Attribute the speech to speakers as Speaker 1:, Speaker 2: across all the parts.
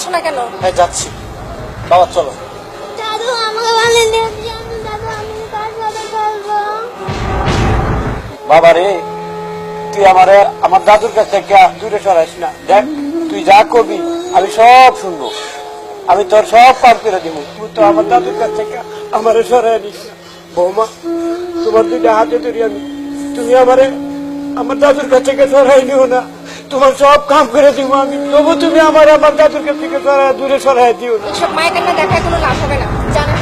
Speaker 1: যাচ্ছ না কেন?
Speaker 2: হ্যাঁ যাচ্ছি বাবা, চলো।
Speaker 3: দাদু আমাকে বলেন দাদু, আমি কার সাথে খেলবো?
Speaker 2: বাবা রে, তুই আমার দাদুর কাছ থেকে দূরে সরাইস না। দেখ, তুই যা করবি আমি সব শুনবো, আমি তোর সব পার করে দিব। তুই তো আমার দাদুর কাছ থেকে আমার সরাই নিস না। বৌমা, তোমার দুইটা হাতে ধরি আমি, তুমি আমার দাদুর কাছ থেকে সরাই নিও না। তোমার সব কাম করে দিব আমি, তবু তুমি আমার দাদুর কাছ থেকে দূরে সরাই দিও না।
Speaker 1: এসব মায়ের কান্না দেখায় কোনো লাভ হবে না, জানেন?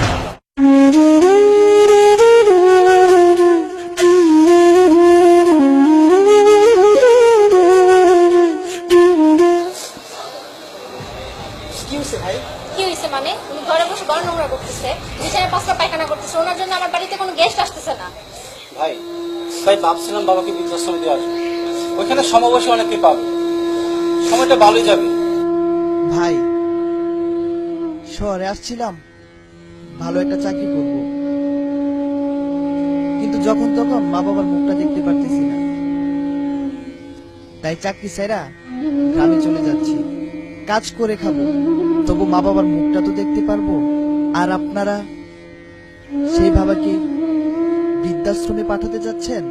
Speaker 1: কি হয়েছে মানে? উনি ঘরে বসে ঘর নোংরা করতেছে, বিছানায় পাঁচটা পায়খানা করতেছে, ওনার জন্য আমার বাড়িতে কোনো গেস্ট আসতেছে না।
Speaker 2: ভাই ভাবছিলাম বাবাকে বৃদ্ধাশ্রমে দিয়ে আসবো, ওইখানে সমাবেশে অনেকে পাবে, সময়টা ভালোই যাবে।
Speaker 4: ভাই, শহরে আসছিলাম ভালো একটা চাকরি করব, কিন্তু যখন তখন মা বাবার মুখটা দেখতে পারতেছি না, তাই চাকরি ছাইরা গ্রামে চলে যাচ্ছি। কাজ করে খাবো, তবু মা বাবার মুখটা তো দেখতে পারবো। আর আপনারা সেই বাবাকে বৃদ্ধাশ্রমে পাঠাতে যাচ্ছেন।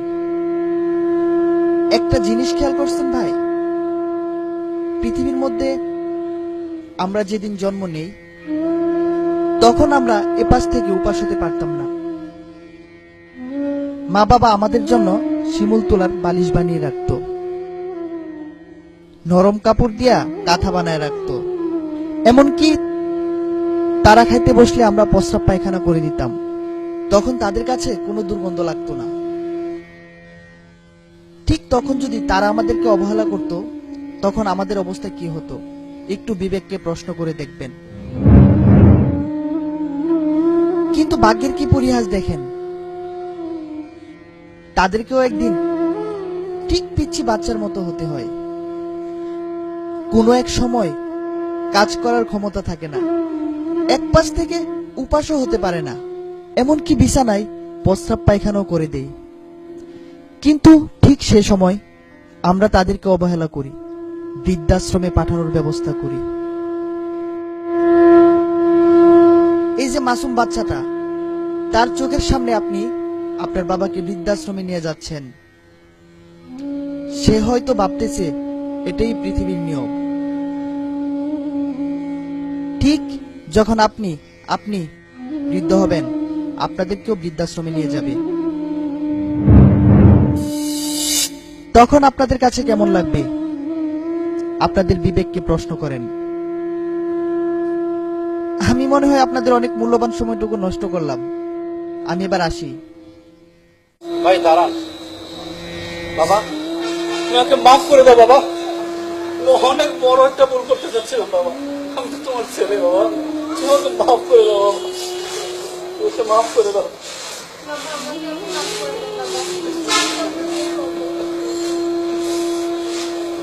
Speaker 4: একটা জিনিস খেয়াল করছেন ভাই, পৃথিবীর মধ্যে আমরা যেদিন জন্ম নেই তখন আমরা এপাশ থেকে উপাস হতে পারতাম না। মা বাবা আমাদের জন্য শিমুল তোলার বালিশ বানিয়ে রাখতো, নরম কাপড় দিয়া কাঁথা বানায় রাখতো, এমনকি তারা খাইতে বসলে আমরা প্রস্রাব পায়খানা করে দিতাম, তখন তাদের কাছে কোনো দুর্গন্ধ লাগতো না। ঠিক তখন যদি তারা আমাদেরকে অবহেলা করত, তখন আমাদের অবস্থা কি হতো একটু বিবেককে প্রশ্ন করে দেখবেন। কিন্তু ভাগ্যের কি পরিহাস দেখেন, তাদেরকেও একদিন ঠিক পিচ্ছি বাচ্চার মতো হতে হয়। কোনো এক সময় কাজ করার ক্ষমতা থাকে না, এক পাশ থেকে উপাসও হতে পারে না, এমনকি বিছানায় প্রস্রাব পায়খানাও করে দেয়। কিন্তু ঠিক সে সময় আমরা তাদেরকে অবহেলা করি, বৃদ্ধাশ্রমে পাঠানোর ব্যবস্থা করি। এই যে মাসুম বাচ্চাটা, তার চোখের সামনে আপনি আপনার বাবাকে বৃদ্ধাশ্রমে নিয়ে যাচ্ছেন, সে হয়তো ভাবতেছে এটাই পৃথিবীর নিয়ম। ঠিক যখন আপনি বৃদ্ধ হবেন, আপনাদেরকেও বৃদ্ধাশ্রমে নিয়ে যাবে। তখন আপনাদের কাছে কেমন লাগবে? আপনাদের বিবেককে প্রশ্ন করেন। আমি মনে হয় আপনাদের অনেক মূল্যবান সময়টুকু নষ্ট করলাম, আমি এবার আসি।
Speaker 2: ভাই দাঁড়ান, বাবা তুমি আমাকে মাফ করে দাও বাবা, অনেক বড় একটা ভুল করতে চাচ্ছিলাম বাবা, আমি তো তোমার ছেলে বাবা, তুমি আমাকে মাফ করে দাও বাবা, ওকে মাফ করে দাও।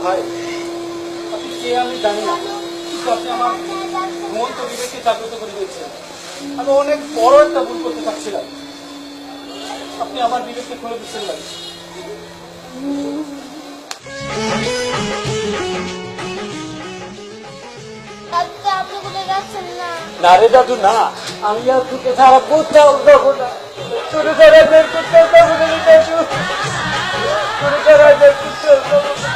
Speaker 2: ভাই আপনি কে আমি জানি না, কিন্তু আপনি আমার ঘুমন্ত বিবেককে জাগ্রত করে দিয়েছেন। আমি অনেক বড় একটা ভুল করতে চাচ্ছিলাম, আপনি আমার বিবেককে খুলে দিচ্ছেন ভাই।
Speaker 3: আপনি কোথায় যাচ্ছেন?
Speaker 2: না রে দাদু না, আমি আর তোকে ছাড়া কোথাও যাবো না, তোর ছাড়া বের কোথাও যাবো না রে দাদু, তোর ছাড়া বের কোথাও যাবো না।